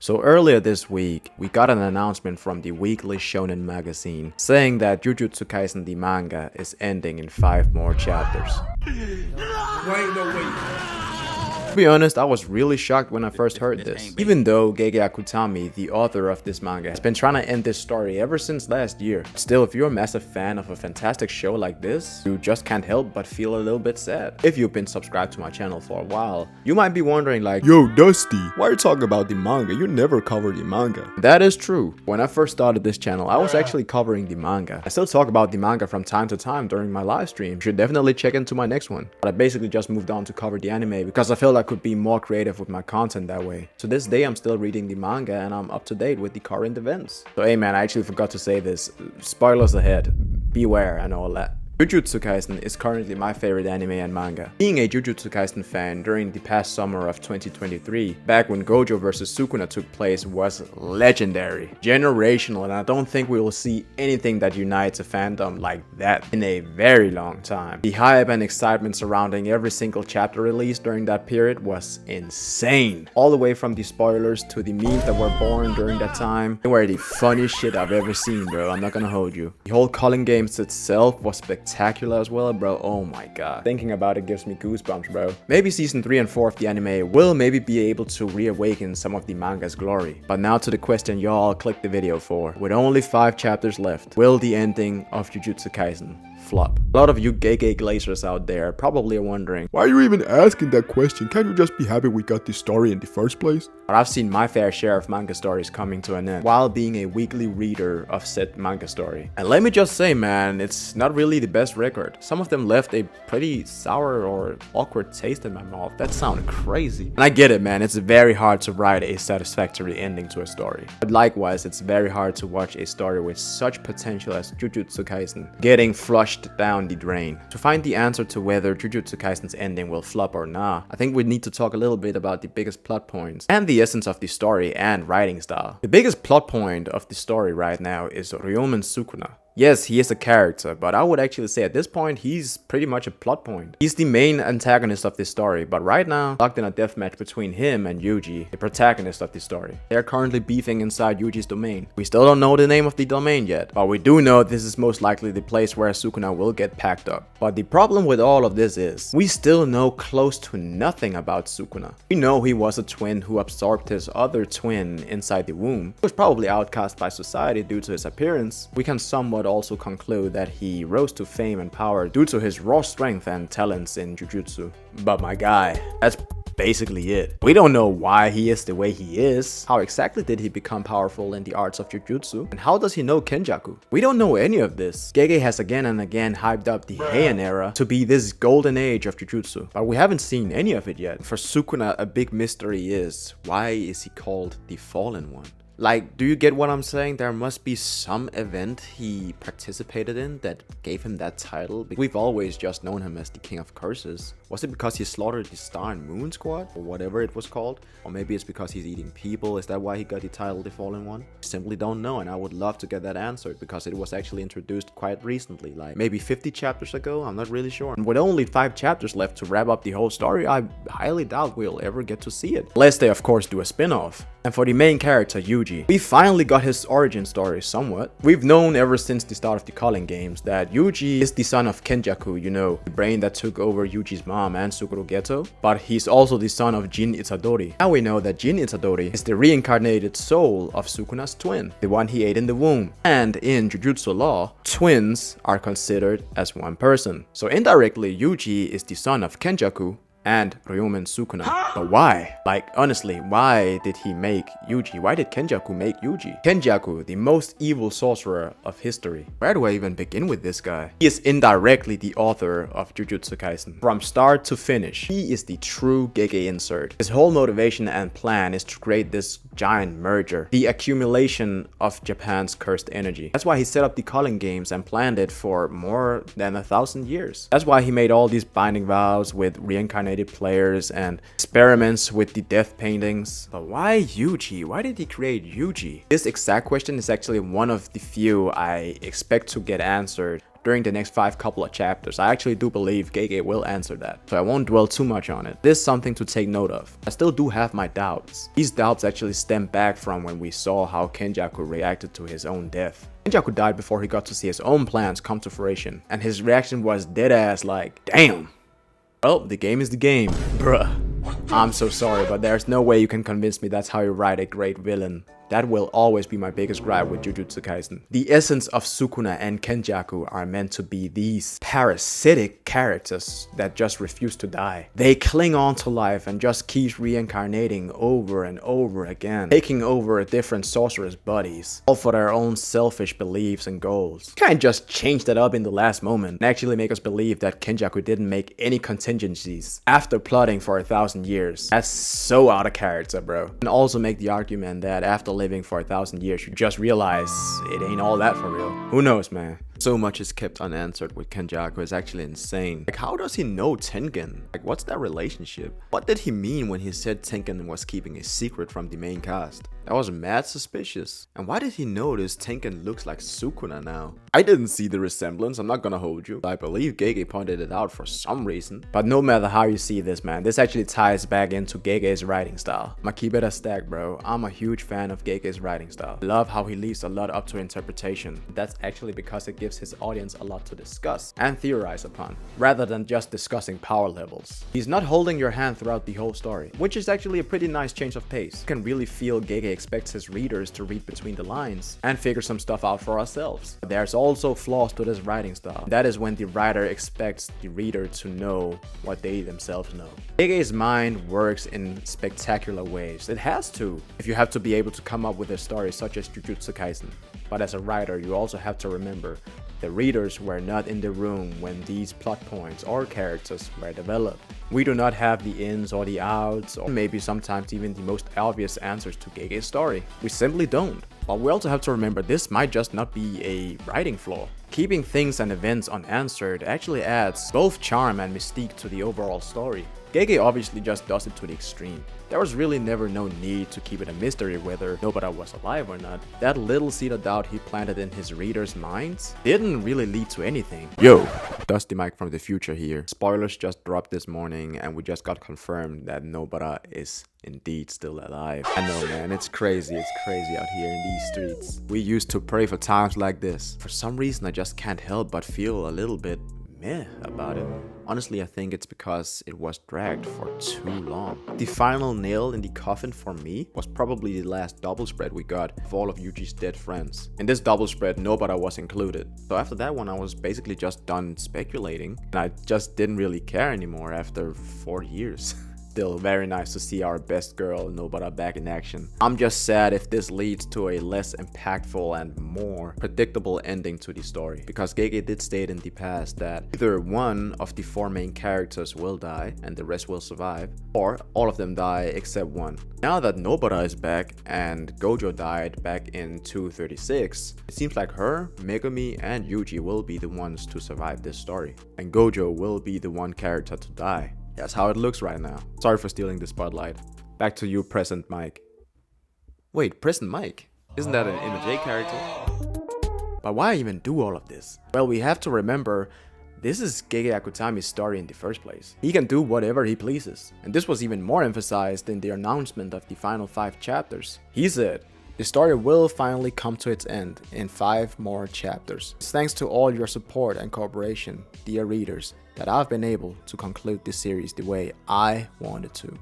So earlier this week, we got an announcement from the weekly shonen magazine saying that Jujutsu Kaisen the manga is ending in 5 more chapters. To be honest, I was really shocked when I first heard this. Even though Gege Akutami, the author of this manga, has been trying to end this story ever since last year. Still, if you're a massive fan of a fantastic show like this, you just can't help but feel a little bit sad. If you've been subscribed to my channel for a while, you might be wondering like, yo Dusty, why are you talking about the manga? You never cover the manga. That is true. When I first started this channel, I was actually covering the manga. I still talk about the manga from time to time during my live stream. You should definitely check into my next one. But I basically just moved on to cover the anime because I felt I could be more creative with my content that way. To this day, I'm still reading the manga and I'm up to date with the current events. So hey man, I actually forgot to say this. Spoilers ahead. Beware and all that. Jujutsu Kaisen is currently my favorite anime and manga. Being a Jujutsu Kaisen fan during the past summer of 2023, back when Gojo vs Sukuna took place, was legendary, generational, and I don't think we will see anything that unites a fandom like that in a very long time. The hype and excitement surrounding every single chapter released during that period was insane. All the way from the spoilers to the memes that were born during that time, they were the funniest shit I've ever seen, bro. I'm not gonna hold you. The whole Calling Games itself was spectacular as well, bro. Oh my god. Thinking about it gives me goosebumps, bro. Maybe season 3 and 4 of the anime will maybe be able to reawaken some of the manga's glory. But now to the question y'all clicked the video for. With only 5 chapters left, will the ending of Jujutsu Kaisen flop? A lot of you Gege Glazers out there probably are wondering, why are you even asking that question? Can't you just be happy we got this story in the first place? But I've seen my fair share of manga stories coming to an end while being a weekly reader of said manga story. And let me just say, man, it's not really the best record. Some of them left a pretty sour or awkward taste in my mouth. That sounded crazy. And I get it, man, it's very hard to write a satisfactory ending to a story. But likewise, it's very hard to watch a story with such potential as Jujutsu Kaisen getting flushed down the drain. To find the answer to whether Jujutsu Kaisen's ending will flop or not, I think we need to talk a little bit about the biggest plot points and the essence of the story and writing style. The biggest plot point of the story right now is Ryomen Sukuna. Yes, he is a character, but I would actually say at this point, he's pretty much a plot point. He's the main antagonist of this story, but right now, locked in a deathmatch between him and Yuji, the protagonist of the story. They're currently beefing inside Yuji's domain. We still don't know the name of the domain yet, but we do know this is most likely the place where Sukuna will get packed up. But the problem with all of this is, we still know close to nothing about Sukuna. We know he was a twin who absorbed his other twin inside the womb. He was probably outcast by society due to his appearance. We can somewhat also conclude that he rose to fame and power due to his raw strength and talents in Jujutsu. But my guy, that's basically it. We don't know why he is the way he is. How exactly did he become powerful in the arts of Jujutsu? And how does he know Kenjaku? We don't know any of this. Gege has again and again hyped up the Heian era to be this golden age of Jujutsu, but we haven't seen any of it yet. For Sukuna, a big mystery is, why is he called the Fallen One? Like, do you get what I'm saying? There must be some event he participated in that gave him that title. We've always just known him as the King of Curses. Was it because he slaughtered the Star and Moon Squad? Or whatever it was called? Or maybe it's because he's eating people. Is that why he got the title The Fallen One? I simply don't know, and I would love to get that answered because it was actually introduced quite recently, like maybe 50 chapters ago. I'm not really sure. And with only 5 chapters left to wrap up the whole story, I highly doubt we'll ever get to see it. Unless they of course do a spin-off. And for the main character, Yuji, we finally got his origin story somewhat. We've known ever since the start of the Calling Games that Yuji is the son of Kenjaku, you know, the brain that took over Yuji's mom and Sukuro Geto, but he's also the son of Jin Itadori. Now we know that Jin Itadori is the reincarnated soul of Sukuna's twin, the one he ate in the womb. And in Jujutsu law, twins are considered as one person. So indirectly, Yuji is the son of Kenjaku and Ryomen Sukuna. But why? Like, honestly, why did he make Yuji? Why did Kenjaku make Yuji? Kenjaku, the most evil sorcerer of history. Where do I even begin with this guy? He is indirectly the author of Jujutsu Kaisen. From start to finish, he is the true Gege insert. His whole motivation and plan is to create this giant merger, the accumulation of Japan's cursed energy. That's why he set up the Calling Games and planned it for more than 1,000 years. That's why he made all these binding vows with reincarnated players and experiments with the death paintings. But why Yuji? Why did he create Yuji? This exact question is actually one of the few I expect to get answered during the next couple of chapters. I actually do believe Gege will answer that, so I won't dwell too much on it. This is something to take note of. I still do have my doubts. These doubts actually stem back from when we saw how Kenjaku reacted to his own death. Kenjaku died before he got to see his own plans come to fruition, and his reaction was deadass like, damn. Well, the game is the game, bruh. I'm so sorry, but there's no way you can convince me that's how you write a great villain. That will always be my biggest gripe with Jujutsu Kaisen. The essence of Sukuna and Kenjaku are meant to be these parasitic characters that just refuse to die. They cling on to life and just keep reincarnating over and over again, taking over different sorcerers' bodies, all for their own selfish beliefs and goals. You can't just change that up in the last moment and actually make us believe that Kenjaku didn't make any contingencies after plotting for 1,000 years. That's so out of character, bro. And also make the argument that after living for 1,000 years, you just realize it ain't all that for real. Who knows, man? So much is kept unanswered with Kenjaku. It's actually insane. Like, how does he know Tengen? Like, what's that relationship? What did he mean when he said Tengen was keeping a secret from the main cast? That was mad suspicious. And why did he notice Tengen looks like Sukuna now? I didn't see the resemblance, I'm not gonna hold you. I believe Gege pointed it out for some reason. But no matter how you see this, man, this actually ties back into Gege's writing style. I'ma keep it a stack, bro. I'm a huge fan of Gege's writing style. I love how he leaves a lot up to interpretation. That's actually because it gives his audience a lot to discuss and theorize upon, rather than just discussing power levels. He's not holding your hand throughout the whole story, which is actually a pretty nice change of pace. You can really feel Gege expects his readers to read between the lines and figure some stuff out for ourselves. But there's also flaws to this writing style. That is when the writer expects the reader to know what they themselves know. Gege's mind works in spectacular ways. It has to, if you have to be able to come up with a story such as Jujutsu Kaisen. But as a writer, you also have to remember the readers were not in the room when these plot points or characters were developed. We do not have the ins or the outs, or maybe sometimes even the most obvious answers to Gege's story. We simply don't. But we also have to remember this might just not be a writing flaw. Keeping things and events unanswered actually adds both charm and mystique to the overall story. Gege obviously just does it to the extreme. There was really never no need to keep it a mystery whether Nobara was alive or not. That little seed of doubt he planted in his readers' minds didn't really lead to anything. Yo, Dusty Mike from the future here. Spoilers just dropped this morning and we just got confirmed that Nobara is indeed still alive. I know, man, it's crazy out here in these streets. We used to pray for times like this. For some reason I just can't help but feel a little bit meh about it. Honestly, I think it's because it was dragged for too long. The final nail in the coffin for me was probably the last double spread we got of all of Yuji's dead friends. In this double spread, Nobara was included. So after that one, I was basically just done speculating, and I just didn't really care anymore after 4 years. Still very nice to see our best girl Nobara back in action. I'm just sad if this leads to a less impactful and more predictable ending to the story, because Gege did state in the past that either one of the 4 main characters will die and the rest will survive, or all of them die except one. Now that Nobara is back and Gojo died back in 236, it seems like her, Megumi, and Yuji will be the ones to survive this story, and Gojo will be the one character to die. That's how it looks right now. Sorry for stealing the spotlight. Back to you, Present Mike. Wait, Present Mike? Isn't that an MJ character? But why even do all of this? Well, we have to remember, this is Gege Akutami's story in the first place. He can do whatever he pleases. And this was even more emphasized in the announcement of the final 5 chapters. He said, the story will finally come to its end in 5 more chapters. It's thanks to all your support and cooperation, dear readers, that I've been able to conclude this series the way I wanted to.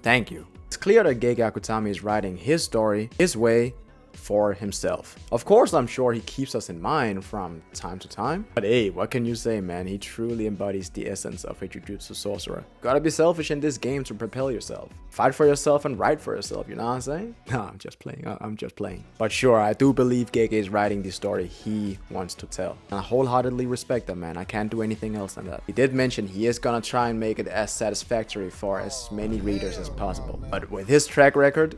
Thank you. It's clear that Gege Akutami is writing his story his way for himself. Of course, I'm sure he keeps us in mind from time to time, but hey, what can you say, man? He truly embodies the essence of a Jujutsu sorcerer. Gotta be selfish in this game to propel yourself. Fight for yourself and write for yourself, you know what I'm saying? Nah, I'm just playing. But sure, I do believe Gege is writing the story he wants to tell. And I wholeheartedly respect that, man. I can't do anything else than that. He did mention he is gonna try and make it as satisfactory for as many readers as possible. But with his track record,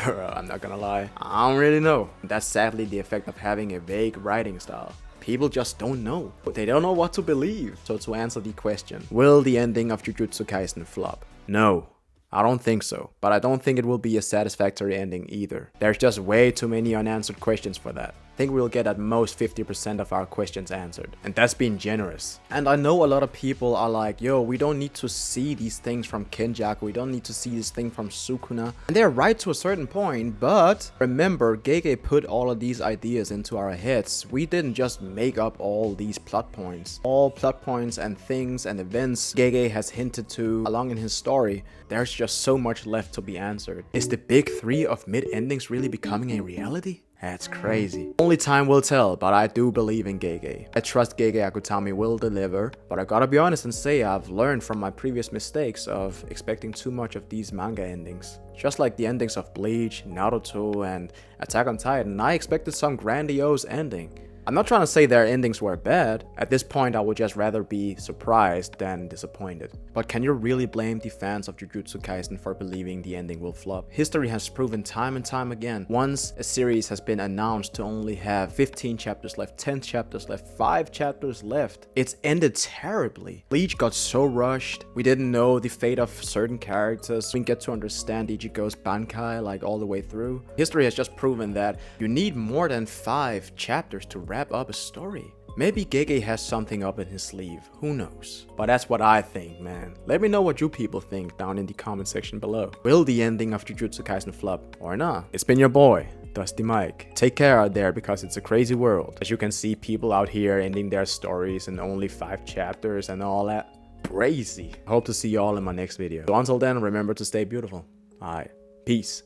I'm not gonna lie, I don't really know. That's sadly the effect of having a vague writing style. People just don't know. They don't know what to believe. So to answer the question, will the ending of Jujutsu Kaisen flop? No, I don't think so, but I don't think it will be a satisfactory ending either. There's just way too many unanswered questions for that. I think we'll get at most 50% of our questions answered, and that's being generous. And I know a lot of people are like, yo, we don't need to see these things from Kenjaku, we don't need to see this thing from Sukuna. And they're right to a certain point, but remember, Gege put all of these ideas into our heads. We didn't just make up all these plot points. All plot points and things and events Gege has hinted to along in his story, there's just so much left to be answered. Is the big three of mid-endings really becoming a reality? That's crazy. Only time will tell, but I do believe in Gege. I trust Gege Akutami will deliver, but I gotta be honest and say I've learned from my previous mistakes of expecting too much of these manga endings. Just like the endings of Bleach, Naruto, and Attack on Titan, I expected some grandiose ending. I'm not trying to say their endings were bad. At this point, I would just rather be surprised than disappointed. But can you really blame the fans of Jujutsu Kaisen for believing the ending will flop? History has proven time and time again. Once a series has been announced to only have 15 chapters left, 10 chapters left, 5 chapters left, it's ended terribly. Bleach got so rushed. We didn't know the fate of certain characters. We didn't get to understand Ichigo's Bankai like all the way through. History has just proven that you need more than 5 chapters to wrap up a story. Maybe Gege has something up in his sleeve, who knows? But that's what I think, man. Let me know what you people think down in the comment section below. Will the ending of Jujutsu Kaisen flop or not? It's been your boy, Dusty Mike. Take care out there because it's a crazy world. As you can see, people out here ending their stories in only 5 chapters and all that. Crazy. I hope to see you all in my next video. So until then, remember to stay beautiful. Alright, peace.